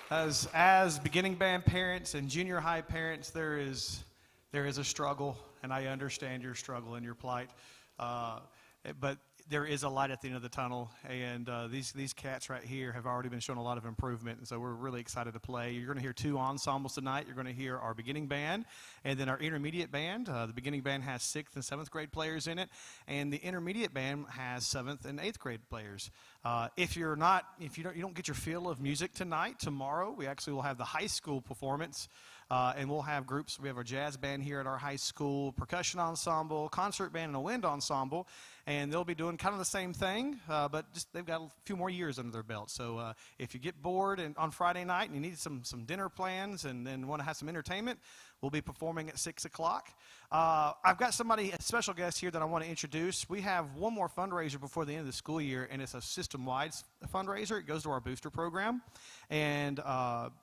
As beginning band parents and junior high parents, there is a struggle, and I understand your struggle and your plight. Uh, but there is a light at the end of the tunnel, and these cats right here have already been showing a lot of improvement, and so we're really excited to play. You're going to hear two ensembles tonight. You're going to hear our beginning band and then our intermediate band. The beginning band has 6th and 7th grade players in it, and the intermediate band has 7th and 8th grade players. If you don't get your feel of music tonight, tomorrow we actually will have the high school performance. And we'll have groups. We have our jazz band here at our high school, percussion ensemble, concert band, and a wind ensemble. And they'll be doing kind of the same thing, but just they've got a few more years under their belt. So if you get bored on Friday night and you need some dinner plans and then want to have some entertainment, we'll be performing at 6 o'clock. I've got a special guest here that I want to introduce. We have one more fundraiser before the end of the school year, and it's a system-wide fundraiser. It goes to our booster program. And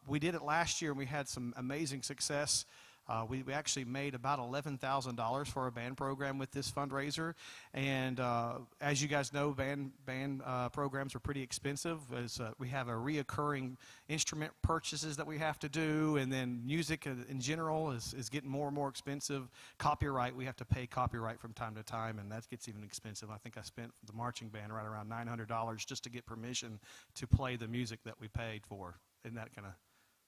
we did it last year, and we had some amazing success. We actually made about $11,000 for our band program with this fundraiser. And as you guys know, band programs are pretty expensive. As we have a reoccurring instrument purchases that we have to do, and then music in general is getting more and more expensive. Copyright, we have to pay copyright from time to time, and that gets even expensive. I think I spent for the marching band right around $900 just to get permission to play the music that we paid for. Isn't that kind of...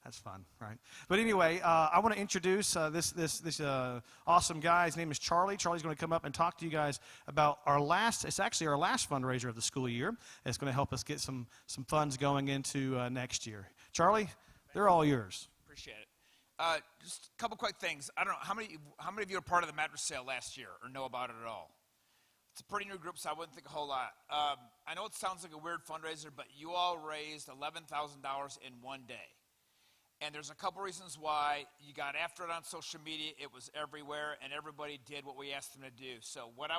That's fun, right? But anyway, I want to introduce this awesome guy. His name is Charlie. Charlie's going to come up and talk to you guys about it's actually our last fundraiser of the school year. It's going to help us get some funds going into next year. Charlie, they're all yours. Appreciate it. Just a couple quick things. I don't know, how many of you are part of the mattress sale last year or know about it at all? It's a pretty new group, so I wouldn't think a whole lot. I know it sounds like a weird fundraiser, but you all raised $11,000 in one day. And there's a couple reasons why. You got after it on social media. It was everywhere, and everybody did what we asked them to do. So what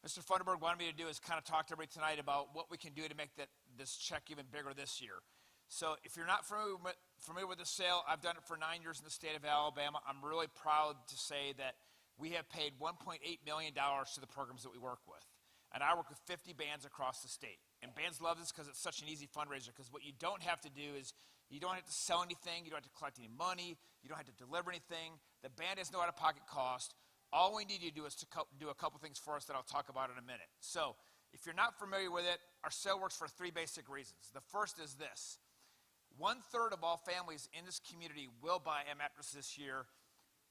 Mr. Funderburg wanted me to do is kind of talk to everybody tonight about what we can do to make this check even bigger this year. So if you're not familiar with the sale, I've done it for 9 years in the state of Alabama. I'm really proud to say that we have paid $1.8 million to the programs that we work with. And I work with 50 bands across the state. And bands love this because it's such an easy fundraiser, because what you don't have to do is you don't have to sell anything. You don't have to collect any money. You don't have to deliver anything. The band has no out-of-pocket cost. All we need you to do is to do a couple things for us that I'll talk about in a minute. So if you're not familiar with it, our sale works for 3 basic reasons. The first is this. 1/3 of all families in this community will buy a mattress this year,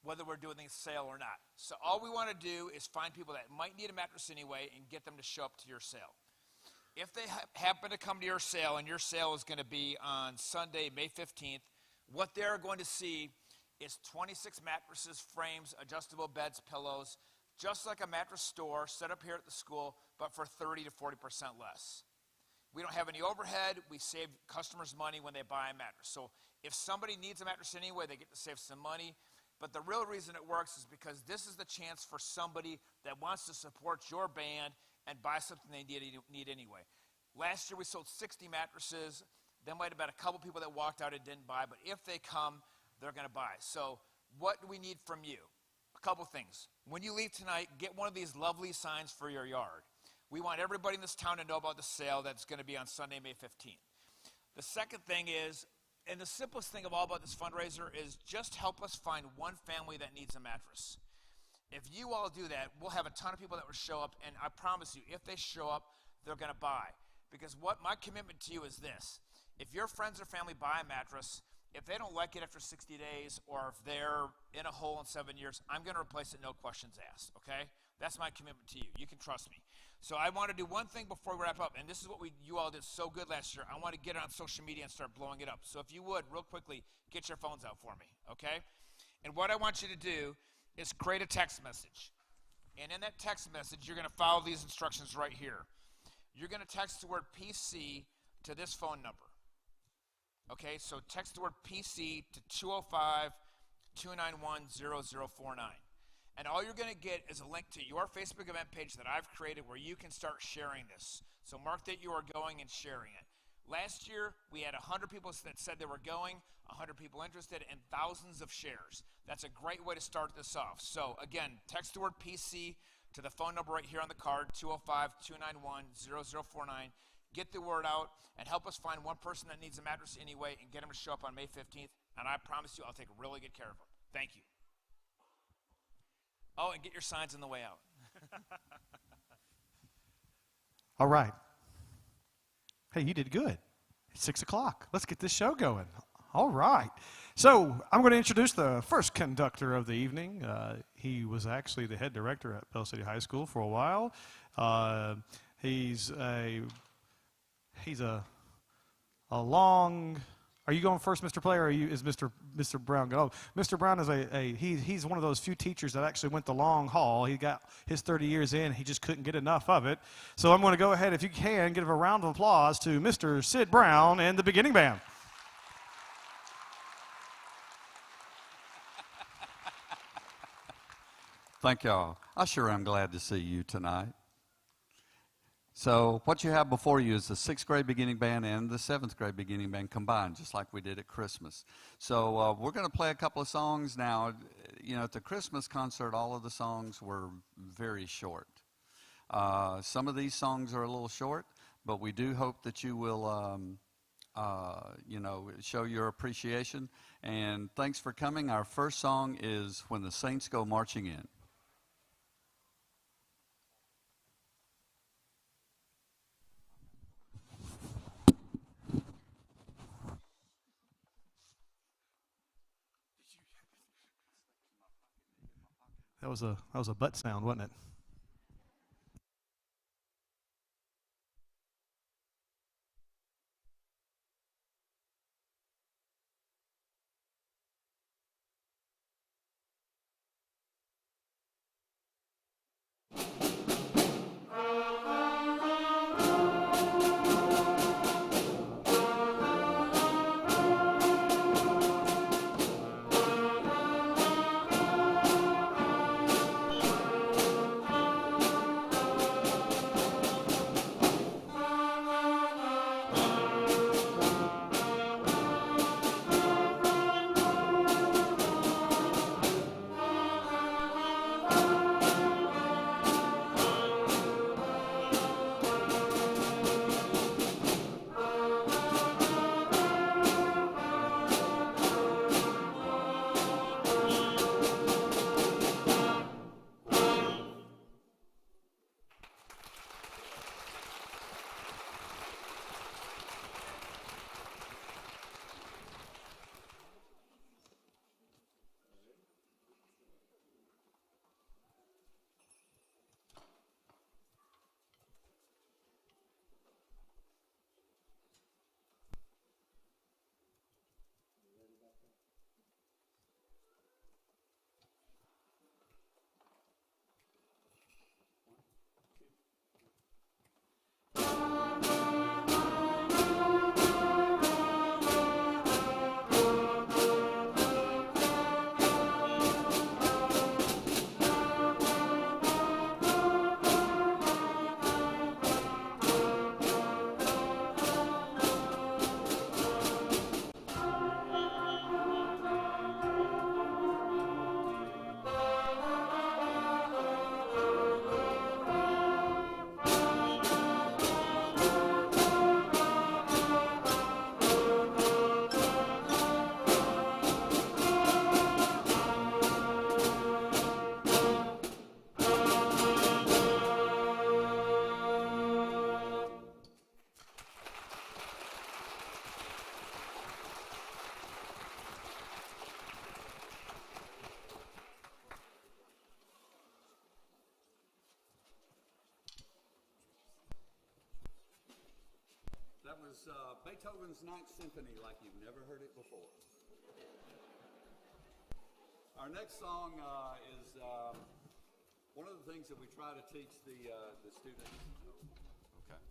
whether we're doing the sale or not. So all we want to do is find people that might need a mattress anyway and get them to show up to your sale. If they happen to come to your sale, and your sale is going to be on Sunday, May 15th, what they're going to see is 26 mattresses, frames, adjustable beds, pillows, just like a mattress store set up here at the school, but for 30 to 40% less. We don't have any overhead. We save customers money when they buy a mattress. So if somebody needs a mattress anyway, they get to save some money. But the real reason it works is because this is the chance for somebody that wants to support your band and buy something they need anyway. Last year we sold 60 mattresses. There might have been a couple people that walked out and didn't buy, but if they come, they're going to buy. So what do we need from you? A couple things. When you leave tonight, get one of these lovely signs for your yard. We want everybody in this town to know about the sale that's going to be on Sunday, May 15th. The second thing is, and the simplest thing of all about this fundraiser, is just help us find one family that needs a mattress. If you all do that, we'll have a ton of people that will show up, and I promise you, if they show up, they're going to buy. Because what my commitment to you is this. If your friends or family buy a mattress, if they don't like it after 60 days, or if they're in a hole in 7 years, I'm going to replace it, no questions asked, okay? That's my commitment to you. You can trust me. So I want to do one thing before we wrap up, and this is what you all did so good last year. I want to get it on social media and start blowing it up. So if you would, real quickly, get your phones out for me, okay? And what I want you to do is create a text message. And in that text message, you're going to follow these instructions right here. You're going to text the word PC to this phone number. Okay, so text the word PC to 205-291-0049. And all you're going to get is a link to your Facebook event page that I've created where you can start sharing this. So mark that you are going and sharing it. Last year, we had 100 people that said they were going, 100 people interested, and thousands of shares. That's a great way to start this off. So again, text the word PC to the phone number right here on the card, 205-291-0049. get the word out, and help us find one person that needs a mattress anyway and get them to show up on May 15th. And I promise you I'll take really good care of them. Thank you. Oh, and get your signs on the way out. All right. Hey, you did good. It's 6 o'clock. Let's get this show going. All right. So I'm going to introduce the first conductor of the evening. He was actually the head director at Pell City High School for a while. He's a long. Are you going first, Mr. Player, or is Mr. Brown going? Oh, Mr. Brown is he's one of those few teachers that actually went the long haul. He got his 30 years in. He just couldn't get enough of it. So I'm going to go ahead, if you can, give a round of applause to Mr. Sid Brown and the beginning band. Thank y'all. I sure am glad to see you tonight. So what you have before you is the 6th grade beginning band and the 7th grade beginning band combined, just like we did at Christmas. So we're going to play a couple of songs now. You know, at the Christmas concert, all of the songs were very short. Some of these songs are a little short, but we do hope that you will, show your appreciation. And thanks for coming. Our first song is When the Saints Go Marching In. That was a butt sound, wasn't it? That was Beethoven's Ninth Symphony like you've never heard it before. Our next song is one of the things that we try to teach the students. Okay.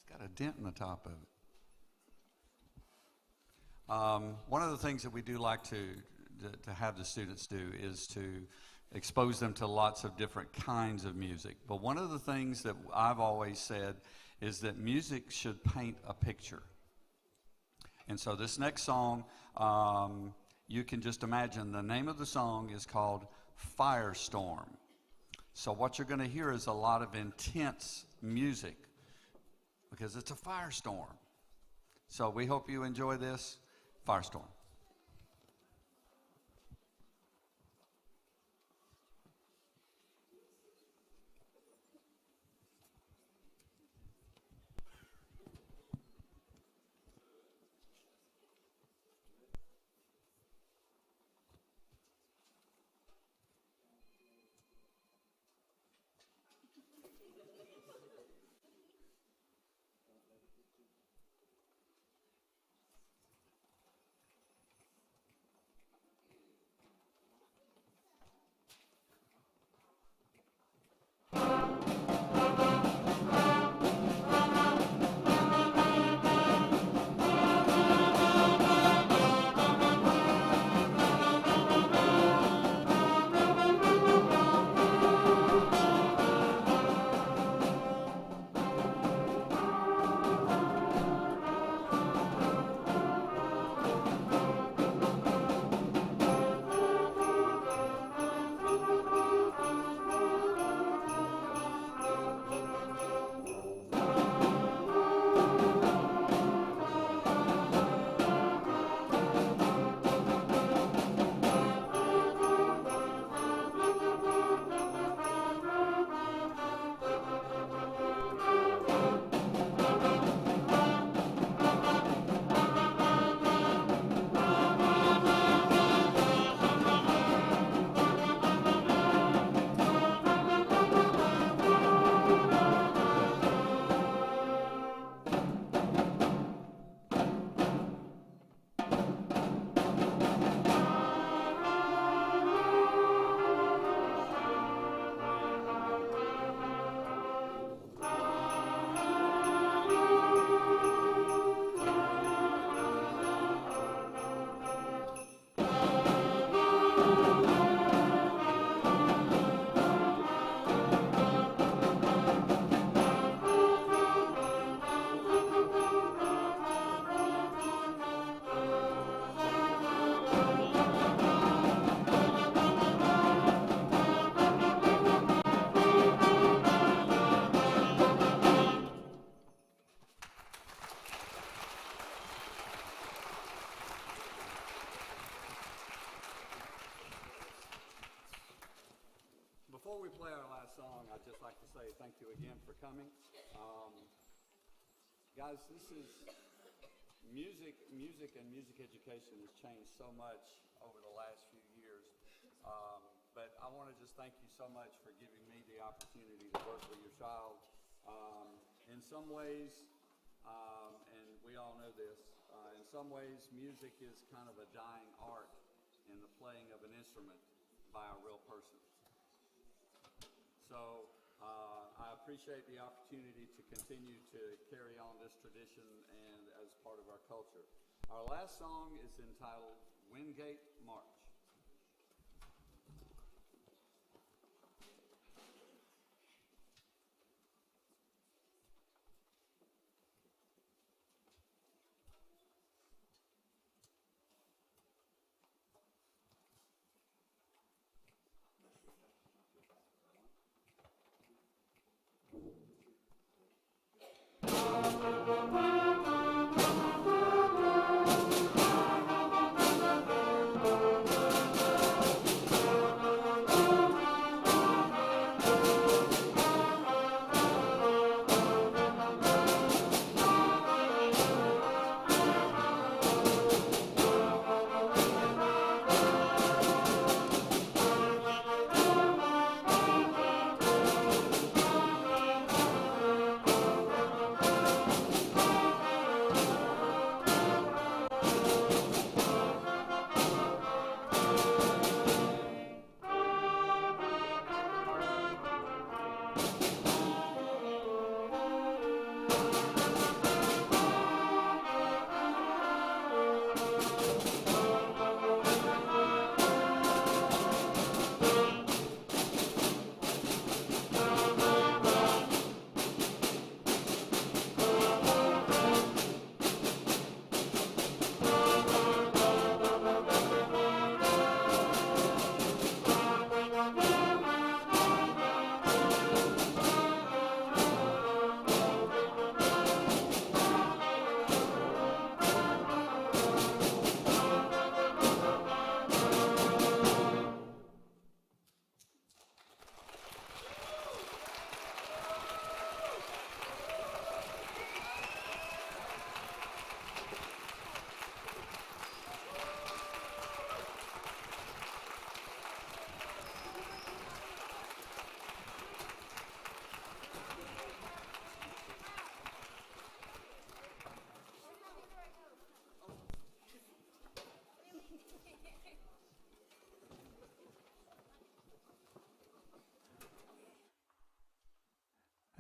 It's got a dent in the top of it. One of the things that we do like to have the students do is to expose them to lots of different kinds of music. But one of the things that I've always said is that music should paint a picture. And so this next song, you can just imagine the name of the song is called Firestorm. So what you're going to hear is a lot of intense music. because it's a firestorm. So we hope you enjoy this firestorm. Before we play our last song, I'd just like to say thank you again for coming. Guys, this is music and music education has changed so much over the last few years. But I want to just thank you so much for giving me the opportunity to work with your child. In some ways, and we all know this, in some ways music is kind of a dying art in the playing of an instrument by a real person. So I appreciate the opportunity to continue to carry on this tradition and as part of our culture. Our last song is entitled Wingate March.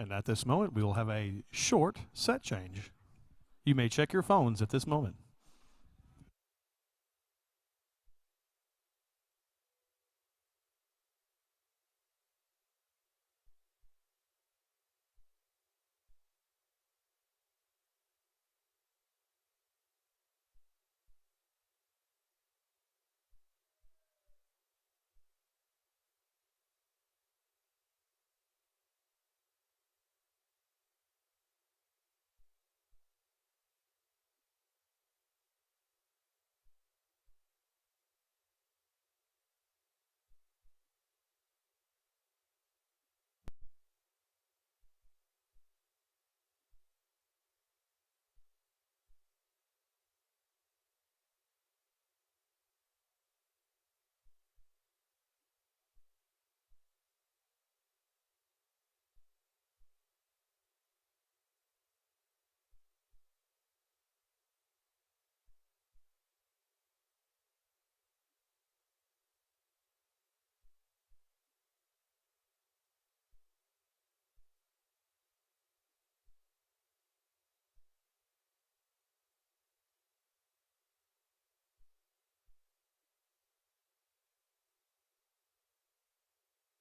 And at this moment, we will have a short set change. You may check your phones at this moment.